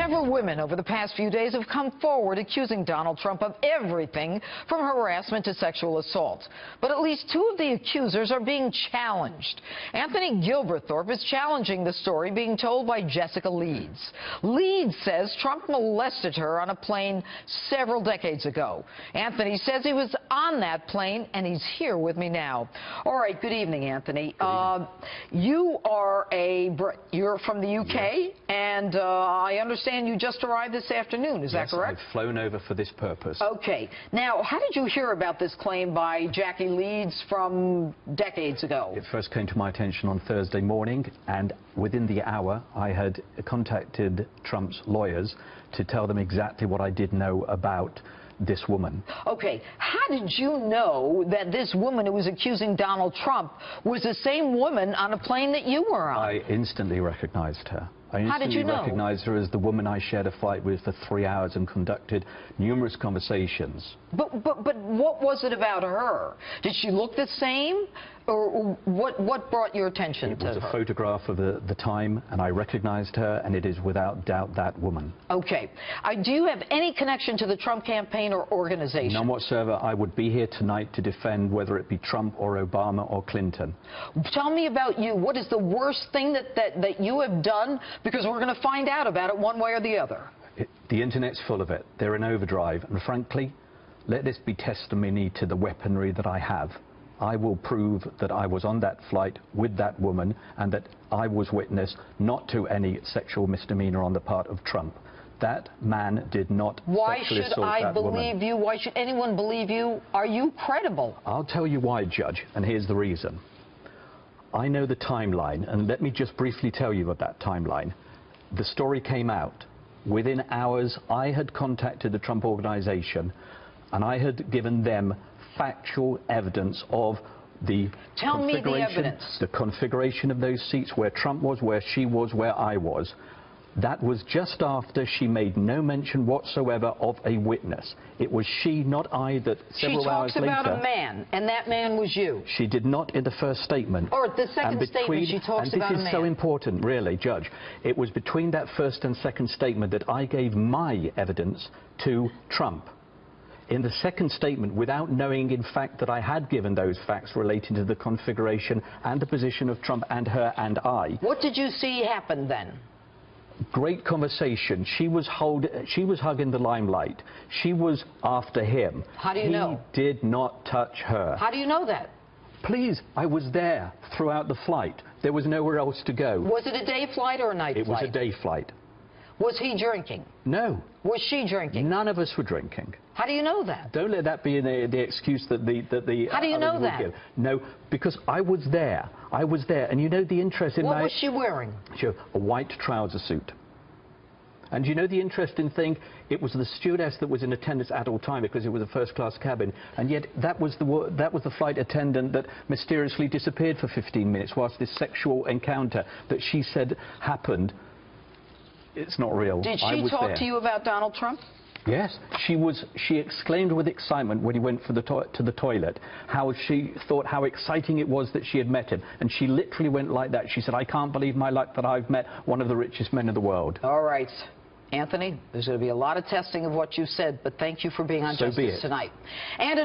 Several women over the past few days have come forward accusing Donald Trump of everything from harassment to sexual assault. But at least two of the accusers are being challenged. Anthony Gilberthorpe is challenging the story being told by Jessica Leeds. Leeds says Trump molested her on a plane several decades ago. Anthony says he was on that plane, and he's here with me now. All right, good evening, Anthony. You're from the UK, yes. And I understand you just arrived this afternoon. Is that correct? I've flown over for this purpose. Okay. Now, how did you hear about this claim by Jackie Leeds from decades ago? It first came to my attention on Thursday morning, and within the hour, I had contacted Trump's lawyers to tell them exactly what I did know about this woman. Okay. How did you know that this woman who was accusing Donald Trump was the same woman on a plane that you were on? I instantly recognized her. How did you know? Recognized her as the woman I shared a flight with for 3 hours and conducted numerous conversations. But what was it about her? Did she look the same? Or what brought your attention to her? It was a photograph of the time, and I recognized her, and it is without doubt that woman. Okay. Do you have any connection to the Trump campaign or organization? None whatsoever. I would be here tonight to defend whether it be Trump or Obama or Clinton. Tell me about you. What is the worst thing that you have done? Because we're going to find out about it one way or the other. The Internet's full of it. They're in overdrive. And frankly, let this be testimony to the weaponry that I have. I will prove that I was on that flight with that woman and that I was witness not to any sexual misdemeanor on the part of Trump. That man did not sexually assault that woman. Why should I believe you? Why should anyone believe you? Are you credible? I'll tell you why, Judge, and here's the reason. I know the timeline, and let me just briefly tell you about that timeline. The story came out. Within hours, I had contacted the Trump Organization, and I had given them factual evidence of the the configuration of those seats, where Trump was, where she was, where I was. That was just after she made no mention whatsoever of a witness. It was she, not I, that several hours later... She talks about a man, and that man was you. She did not in the first statement. Or the second statement, she talks about a man. And this is so important, really, Judge. It was between that first and second statement that I gave my evidence to Trump. In the second statement, without knowing, in fact, that I had given those facts relating to the configuration and the position of Trump and her and I. What did you see happen then? Great conversation. She was hugging the limelight. She was after him. How do you know? He did not touch her. How do you know that? Please, I was there throughout the flight. There was nowhere else to go. Was it a day flight or a night flight? It was a day flight. Was he drinking? No. Was she drinking? None of us were drinking. How do you know that? Don't let that be the excuse that the How do you know that? Give. No, because I was there. I was there, and you know the interest in What was she wearing? A white trouser suit. And you know the interesting thing? It was the stewardess that was in attendance at all time, because it was a first-class cabin, and yet that was the flight attendant that mysteriously disappeared for 15 minutes whilst this sexual encounter that she said happened. It's not real. Did she talk to you about Donald Trump? Yes, she exclaimed with excitement when he went to the toilet, how she thought how exciting it was that she had met him. And she literally went like that. She said, "I can't believe my luck that I've met one of the richest men in the world." All right. Anthony, there's going to be a lot of testing of what you said, but thank you for being on Justice Tonight. And